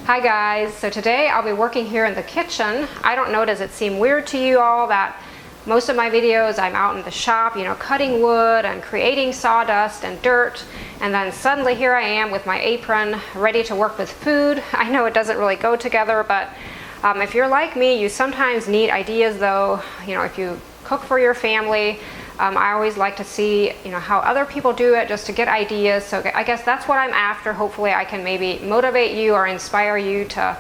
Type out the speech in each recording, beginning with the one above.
Hi guys, so today I'll be working here in the kitchen. I don't know, does it seem weird to you all that most of my videos I'm out in the shop, cutting wood and creating sawdust and dirt, and then suddenly here I am with my apron ready to work with food. I know it doesn't really go together, but if you're like me, you sometimes need ideas though. If you cook for your family, I always like to see how other people do it, just to get ideas. So I guess that's what I'm after. Hopefully I can maybe motivate you or inspire you to,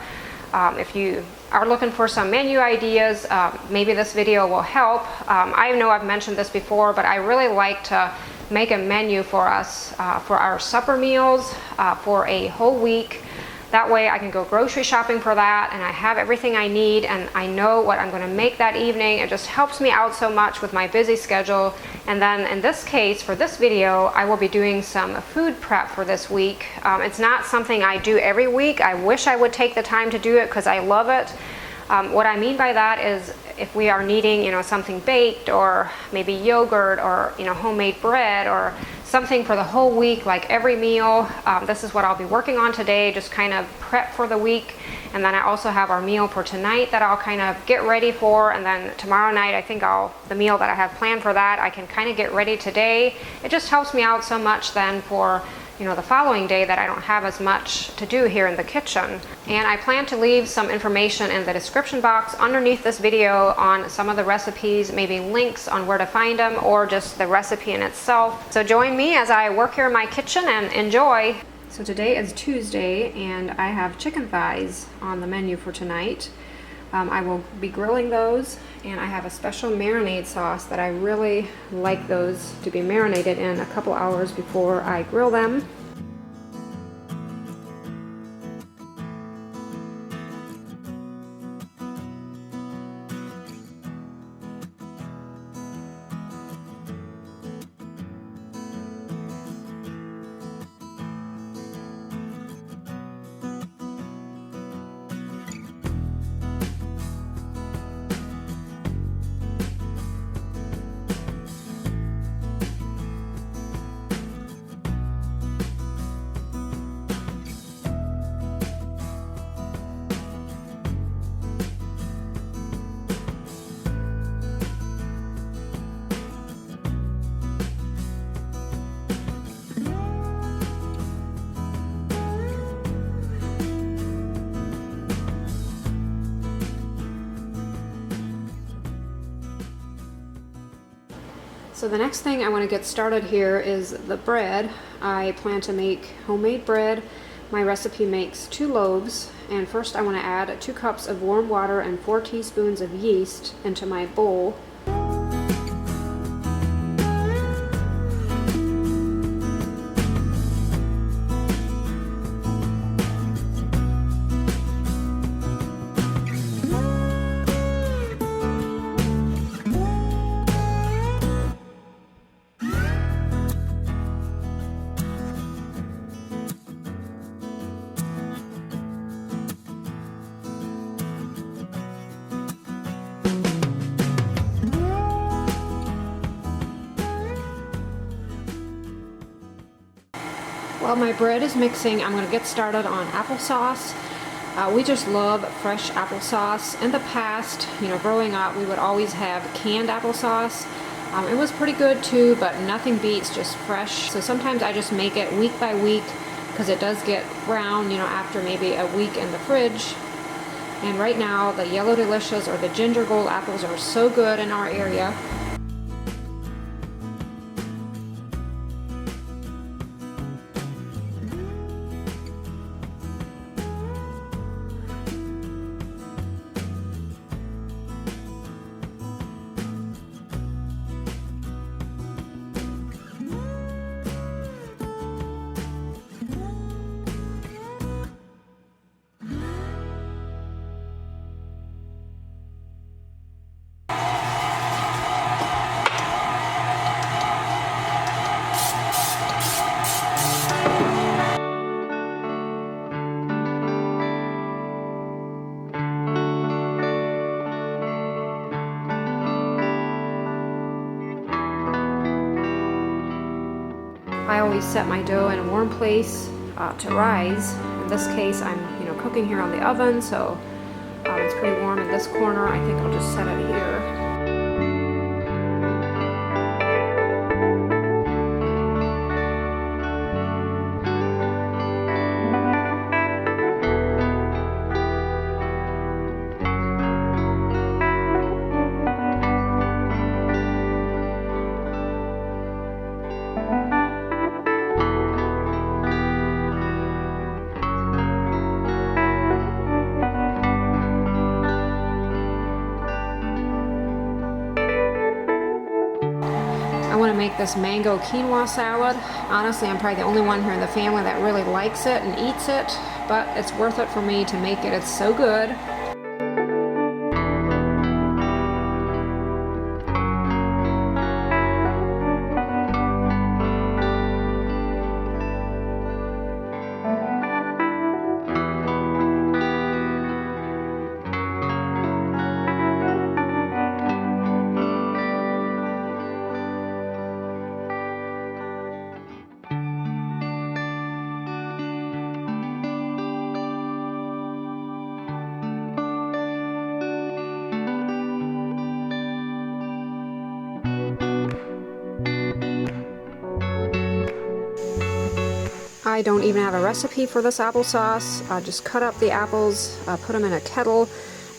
if you are looking for some menu ideas, maybe this video will help. I know I've mentioned this before, but I really like to make a menu for us for our supper meals for a whole week. That way I can go grocery shopping for that and I have everything I need and I know what I'm going to make that evening. It just helps me out so much with my busy schedule. And then in this case, for this video, I will be doing some food prep for this week. It's not something I do every week. I wish I would take the time to do it because I love it. What I mean by that is if we are needing something baked or maybe yogurt or homemade bread or something for the whole week, like every meal, this is what I'll be working on today, just kind of prep for the week. And then I also have our meal for tonight that I'll kind of get ready for, and then tomorrow night I think the meal that I have planned for that I can kind of get ready today. It just helps me out so much then for the following day that I don't have as much to do here in the kitchen. And I plan to leave some information in the description box underneath this video on some of the recipes, maybe links on where to find them or just the recipe in itself. So join me as I work here in my kitchen and enjoy. So today is Tuesday and I have chicken thighs on the menu for tonight. I will be grilling those, and I have a special marinade sauce that I really like those to be marinated in a couple hours before I grill them. So the next thing I want to get started here is the bread. I plan to make homemade bread. My recipe makes 2 loaves, and first I want to add 2 cups of warm water and 4 teaspoons of yeast into my bowl. While my bread is mixing, I'm going to get started on applesauce. We just love fresh applesauce. In the past, growing up, we would always have canned applesauce. It was pretty good too, but nothing beats just fresh. So sometimes I just make it week by week because it does get brown, after maybe a week in the fridge. And right now, the Yellow Delicious or the Ginger Gold apples are so good in our area. I always set my dough in a warm place to rise, and In this case, I'm cooking here on the oven, so it's pretty warm in this corner. I think I'll just set it here. I want to make this mango quinoa salad. Honestly, I'm probably the only one here in the family that really likes it and eats it, but it's worth it for me to make it. It's so good. I don't even have a recipe for this applesauce. Just cut up the apples, put them in a kettle,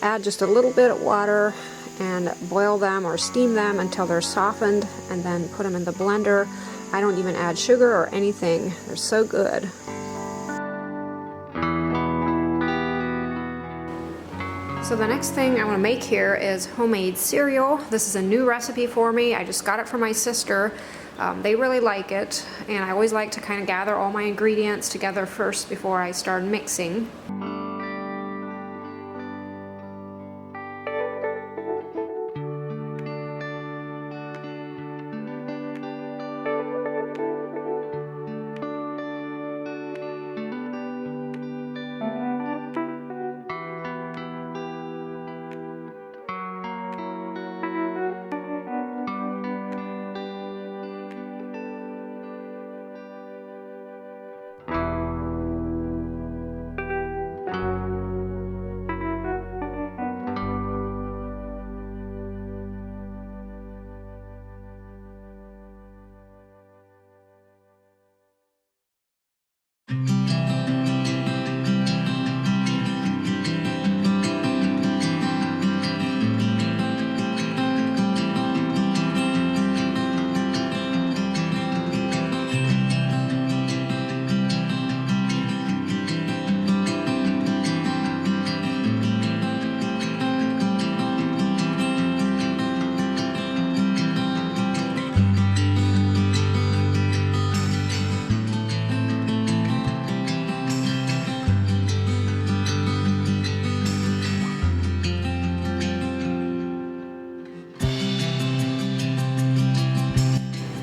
add just a little bit of water, and boil them or steam them until they're softened, and then put them in the blender. I don't even add sugar or anything. They're so good. So the next thing I want to make here is homemade cereal. This is a new recipe for me. I just got it from my sister. They really like it, and I always like to kind of gather all my ingredients together first before I start mixing.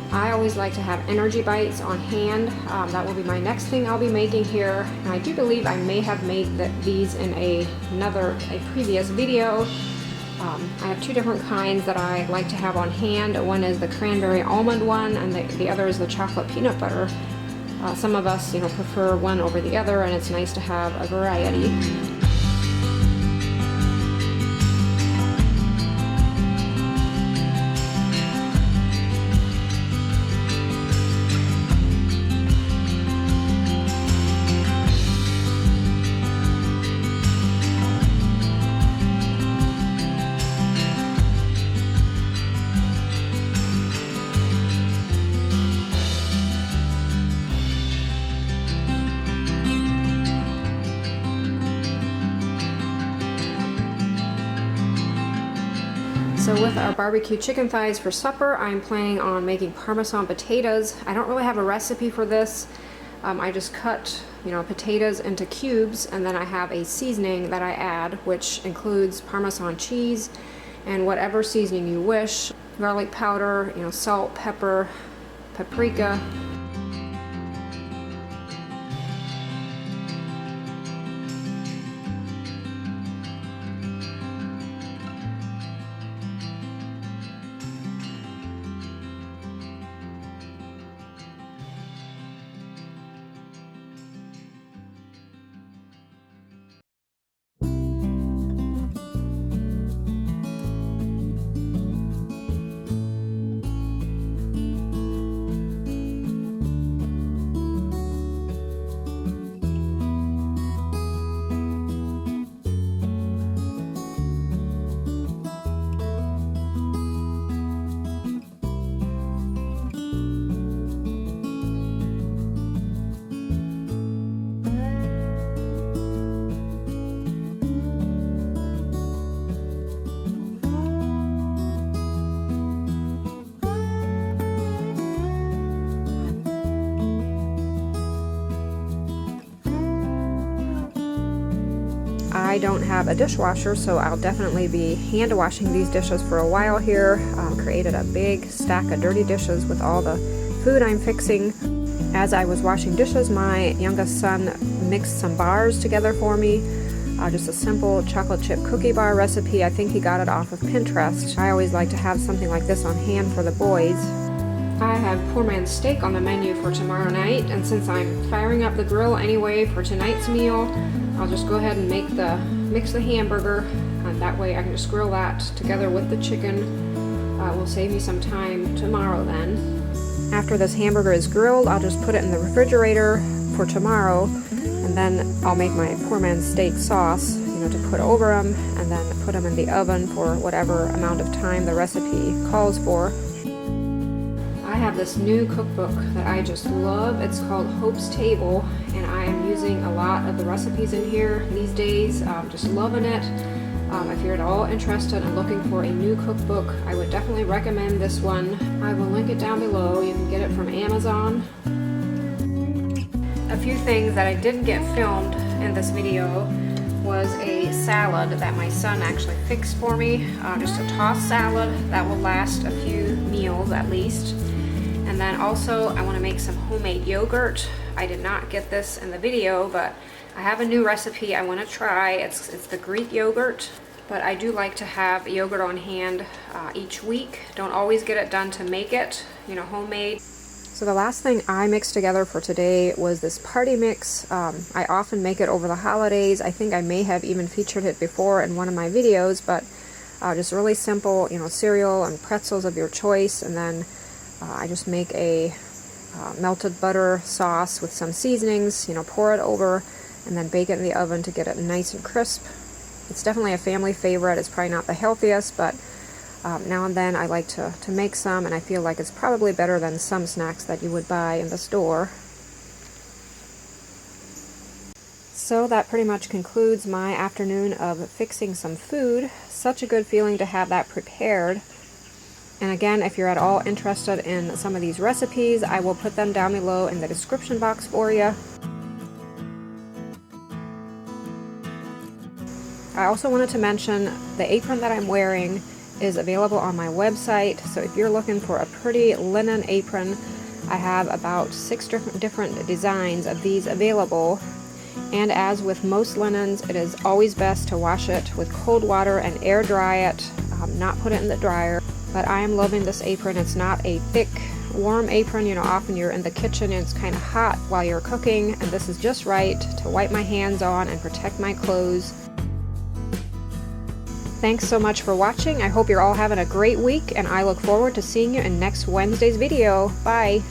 I always like to have energy bites on hand. That will be my next thing I'll be making here. And I do believe I may have made these in a previous video. I have two different kinds that I like to have on hand. One is the cranberry almond one, and the other is the chocolate peanut butter. Some of us, prefer one over the other, and it's nice to have a variety. So with our barbecue chicken thighs for supper, I'm planning on making Parmesan potatoes. I don't really have a recipe for this. I just cut, potatoes into cubes, and then I have a seasoning that I add, which includes Parmesan cheese and whatever seasoning you wish. Garlic powder, salt, pepper, paprika. I don't have a dishwasher, so I'll definitely be hand washing these dishes for a while here. Created a big stack of dirty dishes with all the food I'm fixing. As I was washing dishes, my youngest son mixed some bars together for me. Just a simple chocolate chip cookie bar recipe. I think he got it off of Pinterest. I always like to have something like this on hand for the boys. I have poor man's steak on the menu for tomorrow night, and since I'm firing up the grill anyway for tonight's meal, I'll just go ahead and mix the hamburger, and that way I can just grill that together with the chicken. Will save me some time tomorrow then. After this hamburger is grilled, I'll just put it in the refrigerator for tomorrow, and then I'll make my poor man's steak sauce, to put over them, and then put them in the oven for whatever amount of time the recipe calls for. I have this new cookbook that I just love. It's called Hope's Table, and I am using a lot of the recipes in here these days. Just loving it. If you're at all interested in looking for a new cookbook, I would definitely recommend this one. I will link it down below. You can get it from Amazon. A few things that I didn't get filmed in this video was a salad that my son actually fixed for me. Just a tossed salad that will last a few meals at least. And then also I want to make some homemade yogurt. I did not get this in the video, but I have a new recipe I want to try. It's the Greek yogurt, but I do like to have yogurt on hand each week. Don't always get it done to make it, homemade. So the last thing I mixed together for today was this party mix. I often make it over the holidays. I think I may have even featured it before in one of my videos, but just really simple, cereal and pretzels of your choice, and then I just make a melted butter sauce with some seasonings, pour it over, and then bake it in the oven to get it nice and crisp. It's definitely a family favorite. It's probably not the healthiest, but now and then I like to make some, and I feel like it's probably better than some snacks that you would buy in the store. So that pretty much concludes my afternoon of fixing some food. Such a good feeling to have that prepared. And again, if you're at all interested in some of these recipes, I will put them down below in the description box for you. I also wanted to mention the apron that I'm wearing is available on my website. So if you're looking for a pretty linen apron, I have about 6 different designs of these available. And as with most linens, it is always best to wash it with cold water and air dry it, not put it in the dryer. But I am loving this apron. It's not a thick, warm apron. Often you're in the kitchen and it's kind of hot while you're cooking, and this is just right to wipe my hands on and protect my clothes. Thanks so much for watching. I hope you're all having a great week, and I look forward to seeing you in next Wednesday's video. Bye!